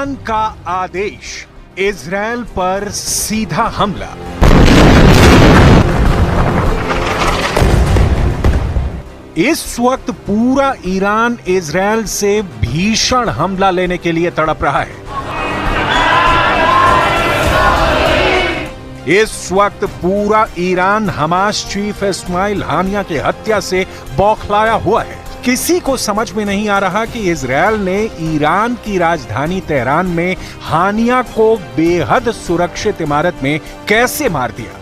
Iran का आदेश, Israel पर सीधा हमला। इस वक्त पूरा ईरान इजरायल से भीषण हमला लेने के लिए तड़प रहा है। इस वक्त पूरा ईरान हमास चीफ इस्माइल हानिया की हत्या से बौखलाया हुआ है। किसी को समझ में नहीं आ रहा कि इजरायल ने ईरान की राजधानी तेहरान में हानिया को बेहद सुरक्षित इमारत में कैसे मार दिया।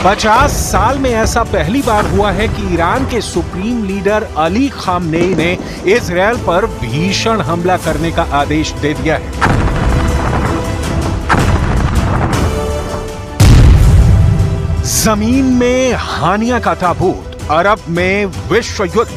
50 साल में ऐसा पहली बार हुआ है कि ईरान के सुप्रीम लीडर अली खामनेई ने इजरायल पर भीषण हमला करने का आदेश दे दिया है। जमीन में हानिया का ताबूत, अरब में विश्व युद्ध।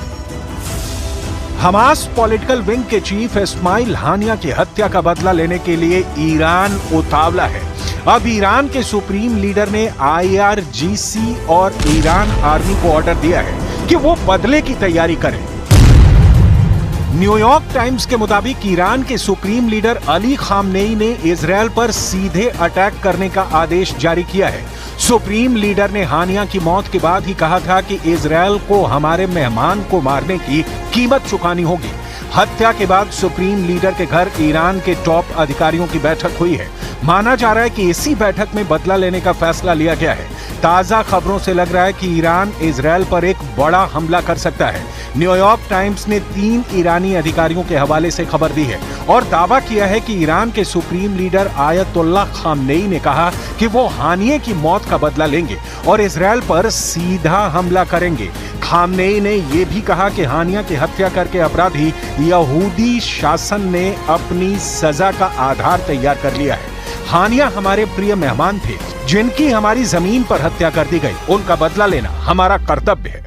हमास पॉलिटिकल विंग के चीफ इस्माइल हानिया की हत्या का बदला लेने के लिए ईरान उतावला है। अब ईरान के सुप्रीम लीडर ने IRGC और ईरान आर्मी को ऑर्डर दिया है कि वो बदले की तैयारी करें। न्यूयॉर्क टाइम्स के मुताबिक ईरान के सुप्रीम लीडर अली खामनेई ने इजरायल पर सीधे अटैक करने का आदेश जारी किया है। सुप्रीम लीडर ने हानिया की मौत के बाद ही कहा था कि इजरायल को हमारे मेहमान को मारने की कीमत चुकानी होगी। हत्या के बाद सुप्रीम लीडर के घर ईरान के टॉप अधिकारियों की बैठक हुई है। माना जा रहा है कि इसी बैठक में बदला लेने का फैसला लिया गया है। ताजा खबरों से लग रहा है कि ईरान इजरायल पर एक बड़ा हमला कर सकता है। न्यूयॉर्क टाइम्स ने 3 ईरानी अधिकारियों के हवाले से खबर दी है और दावा किया है कि ईरान के सुप्रीम लीडर आयतुल्लाह खामनेई ने कहा कि वो हानिया की मौत का बदला लेंगे और इजरायल पर सीधा हमला करेंगे। खामनेई ने यह भी कहा कि हानिया की हत्या करके अपराधी यहूदी शासन ने अपनी सजा का आधार तैयार कर लिया है। हानिया हमारे प्रिय मेहमान थे जिनकी हमारी जमीन पर हत्या कर दी गई। उनका बदला लेना हमारा कर्तव्य है।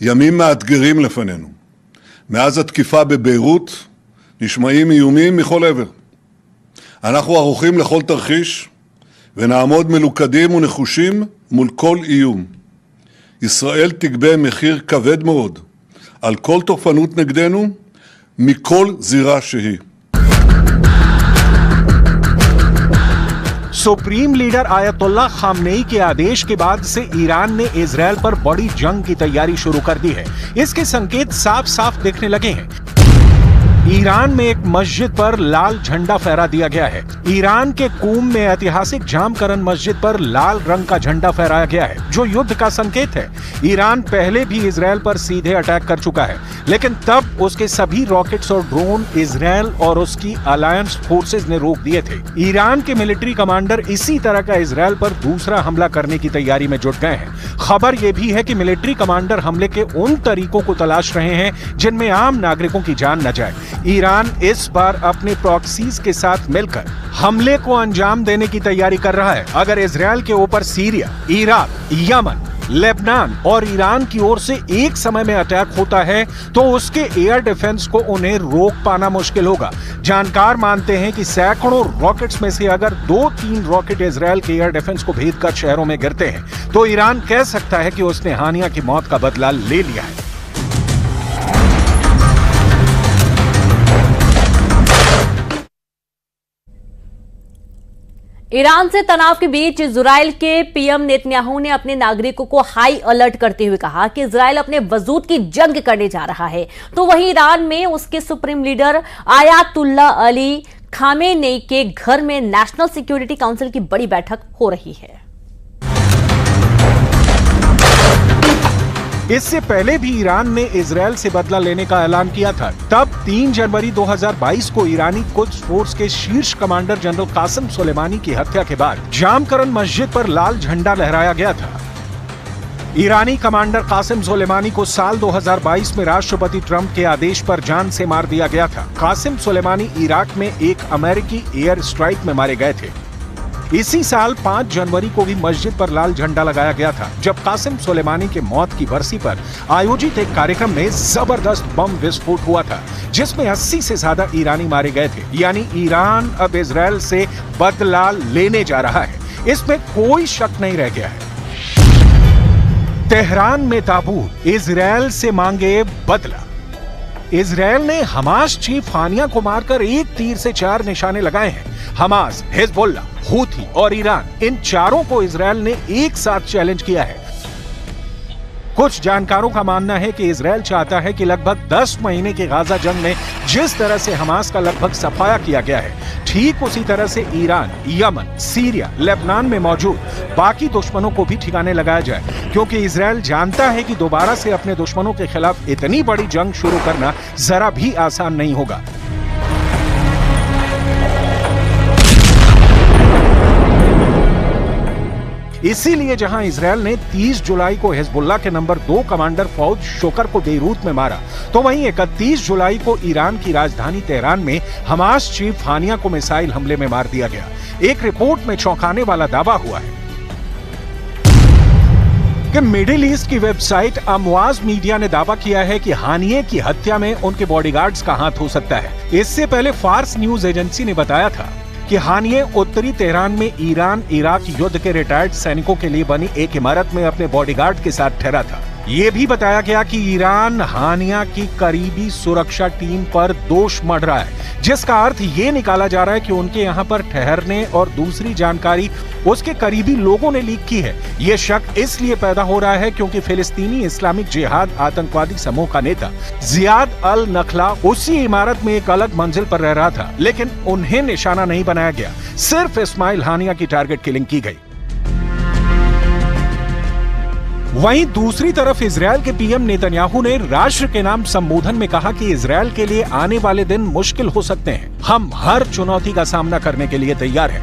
ימים מאתגרים לפנינו. מאז התקיפה בביירות נשמעים איומים מכל עבר. אנחנו ערוכים לכל תרחיש ונעמוד מלוכדים ונחושים מול כל איום. ישראל תגבה מחיר כבד מאוד על כל תוקפנות נגדנו מכל זירה שהיא. सुप्रीम लीडर आयतुल्लाह खामनेई के आदेश के बाद से ईरान ने इजरायल पर बड़ी जंग की तैयारी शुरू कर दी है। इसके संकेत साफ साफ दिखने लगे हैं। ईरान में एक मस्जिद पर लाल झंडा फहरा दिया गया है। ईरान के कूम में ऐतिहासिक जामकरन मस्जिद पर लाल रंग का झंडा फहराया गया है जो युद्ध का संकेत है। ईरान पहले भी इजरायल पर सीधे अटैक कर चुका है, लेकिन तब उसके सभी रॉकेट्स और ड्रोन इजरायल और उसकी अलायंस फोर्सेज ने रोक दिए थे। ईरान के मिलिट्री कमांडर इसी तरह का इजरायल पर दूसरा हमला करने की तैयारी में जुट गए हैं। खबर यह भी है कि मिलिट्री कमांडर हमले के उन तरीकों को तलाश रहे हैं जिनमें आम नागरिकों की जान न जाए। ईरान इस बार अपने प्रॉक्सीज के साथ मिलकर हमले को अंजाम देने की तैयारी कर रहा है। अगर इजरायल के ऊपर सीरिया, इराक, यमन, लेबनान और ईरान की ओर से एक समय में अटैक होता है तो उसके एयर डिफेंस को उन्हें रोक पाना मुश्किल होगा। जानकार मानते हैं कि सैकड़ों रॉकेट्स में से अगर 2-3 रॉकेट इजरायल के एयर डिफेंस को भेदकर शहरों में गिरते हैं तो ईरान कह सकता है कि उसने हानिया की मौत का बदला ले लिया है। ईरान से तनाव के बीच इजरायल के पीएम नेतन्याहू ने अपने नागरिकों को हाई अलर्ट करते हुए कहा कि इजरायल अपने वजूद की जंग करने जा रहा है। तो वहीं ईरान में उसके supreme leader Ayatollah Ali Khamenei के घर में नेशनल सिक्योरिटी काउंसिल की बड़ी बैठक हो रही है। इससे पहले भी ईरान ने इजरायल से बदला लेने का ऐलान किया था। तब 3 जनवरी 2022 को ईरानी कुद्स फोर्स के शीर्ष कमांडर जनरल कासिम सुलेमानी की हत्या के बाद जामकरन मस्जिद पर लाल झंडा लहराया गया था। ईरानी कमांडर कासिम सुलेमानी को साल 2022 में राष्ट्रपति ट्रंप के आदेश पर जान से मार दिया गया था। कासिम सुलेमानी इराक में एक अमेरिकी एयर स्ट्राइक में मारे गए थे। इसी साल 5 जनवरी को भी मस्जिद पर लाल झंडा लगाया गया था, जब कासिम सुलेमानी के मौत की बरसी पर आयोजित एक कार्यक्रम में जबरदस्त बम विस्फोट हुआ था, जिसमें 80 से ज्यादा ईरानी मारे गए थे। यानी ईरान अब इजरायल से बदला लेने जा रहा है, इसमें कोई शक नहीं रह गया है। तेहरान में ताबूत, इजरायल से मांगे बदला। इजरायल ने हमास चीफ हानिया को मारकर एक तीर से 4 निशाने लगाए हैं। हमास, हिजबुल्ला, हूथी और ईरान, इन चारों को इजरायल ने एक साथ चैलेंज किया है। कुछ जानकारों का मानना है कि इजरायल चाहता है कि लगभग 10 महीने की गाजा जंग में जिस तरह से हमास का लगभग सफाया किया गया है, ठीक उसी तरह से ईरान, यमन, सीरिया, लेबनान में मौजूद बाकी दुश्मनों को भी ठिकाने लगाया जाए, क्योंकि इजरायल जानता है कि दोबारा से अपने दुश्मनों के खिलाफ इतनी बड़ी जंग शुरू करना जरा भी आसान नहीं होगा। इसीलिए जहां इजरायल ने 30 जुलाई को हिजबुल्लाह के नंबर 2 कमांडर फौज शोकर को बेरूत में मारा, तो वहीं 31 जुलाई को ईरान की राजधानी तेहरान में हमास चीफ हानिया को मिसाइल हमले में मार दिया गया। एक रिपोर्ट में चौंकाने वाला दावा हुआ है कि मिडिल ईस्ट की वेबसाइट अमवाज मीडिया ने दावा किया है कि हानिया की हत्या में उनके बॉडीगार्ड्स का हाथ हो सकता है। इससे पहले फार्स न्यूज एजेंसी ने बताया था कि हानिया उत्तरी तेहरान में ईरान इराक युद्ध के रिटायर्ड सैनिकों के लिए बनी एक इमारत में अपने बॉडीगार्ड के साथ ठहरा था। ये भी बताया गया कि ईरान हानिया की करीबी सुरक्षा टीम पर दोष मढ़ रहा है, जिसका अर्थ ये निकाला जा रहा है कि उनके यहाँ पर ठहरने और दूसरी जानकारी उसके करीबी लोगों ने लीक की है। ये शक इसलिए पैदा हो रहा है क्योंकि फिलिस्तीनी इस्लामिक जिहाद आतंकवादी समूह का नेता जियाद अल नखला उसी इमारत में एक अलग मंजिल पर रह रहा था, लेकिन उन्हें निशाना नहीं बनाया गया, सिर्फ इस्माइल हानिया की टारगेट किलिंग की गई। वहीं दूसरी तरफ इजरायल के पीएम नेतन्याहू ने राष्ट्र के नाम संबोधन में कहा कि इजरायल के लिए आने वाले दिन मुश्किल हो सकते हैं, हम हर चुनौती का सामना करने के लिए तैयार हैं।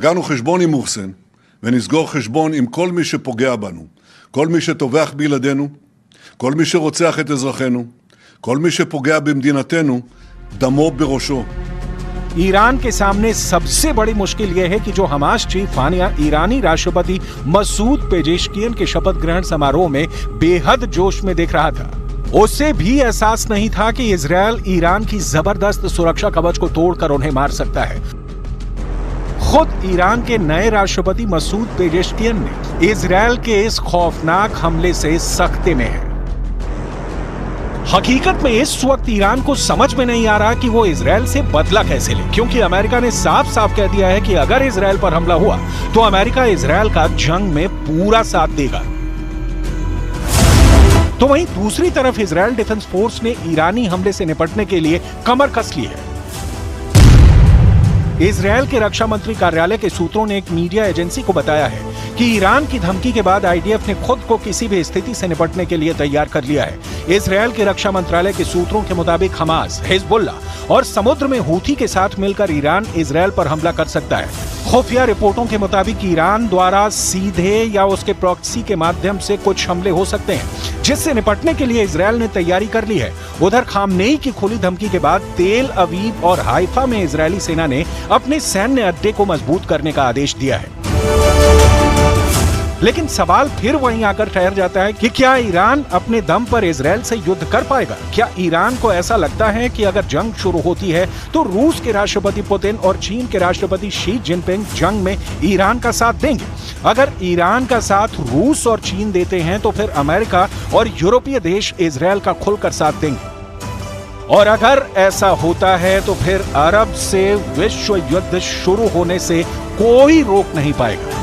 הגענו חשבון עם מוחסן ונסגור חשבון עם כל מי שפוגע בנו, כל מי שטובח בילדינו, כל מי שרוצח את אזרחינו, כל מי שפוגע במדינתנו, דמו בראשו. ईरान के सामने सबसे बड़ी मुश्किल यह है कि जो हमास चीफ हानिया ईरानी राष्ट्रपति मसूद पेजेशकियन के शपथ ग्रहण समारोह में बेहद जोश में दिख रहा था, उसे भी एहसास नहीं था कि इजरायल ईरान की जबरदस्त सुरक्षा कवच को तोड़कर उन्हें मार सकता है। खुद ईरान के नए राष्ट्रपति मसूद पेजेशकियन ने इजरायल के इस खौफनाक हमले से सख्ते में है। हकीकत में इस वक्त ईरान को समझ में नहीं आ रहा कि वो इजरायल से बदला कैसे ले, क्योंकि अमेरिका ने साफ साफ कह दिया है कि अगर इजरायल पर हमला हुआ तो अमेरिका इजरायल का जंग में पूरा साथ देगा। तो वहीं दूसरी तरफ इजरायल डिफेंस फोर्स ने ईरानी हमले से निपटने के लिए कमर कस ली है। इजरायल के रक्षा मंत्री कार्यालय के सूत्रों ने एक मीडिया एजेंसी को बताया है कि ईरान की धमकी के बाद आईडीएफ ने खुद को किसी भी स्थिति से निपटने के लिए तैयार कर लिया है। इजरायल के रक्षा मंत्रालय के सूत्रों के मुताबिक हमास, हिजबुल्लाह और समुद्र में हूथी के साथ मिलकर ईरान इजरायल पर हमला कर सकता है। खुफिया रिपोर्टों के मुताबिक ईरान द्वारा सीधे या उसके प्रॉक्सी के माध्यम से कुछ हमले हो सकते हैं, जिससे निपटने के लिए इजरायल ने तैयारी कर ली है। उधर खामनेई की खुली धमकी के बाद तेल अवीव और हाइफा में इजरायली सेना ने अपने सैन्य अड्डे को मजबूत करने का आदेश दिया है। लेकिन सवाल फिर वहीं आकर ठहर जाता है कि क्या ईरान अपने दम पर इजरायल से युद्ध कर पाएगा? क्या ईरान को ऐसा लगता है कि अगर जंग शुरू होती है तो रूस के राष्ट्रपति पुतिन और चीन के राष्ट्रपति शी जिनपिंग जंग में ईरान का साथ देंगे? अगर ईरान का साथ रूस और चीन देते हैं तो फिर अमेरिका और यूरोपीय देश इजरायल का खुलकर साथ देंगे। और अगर ऐसा होता है तो फिर अरब से विश्व युद्ध शुरू होने से कोई रोक नहीं पाएगा।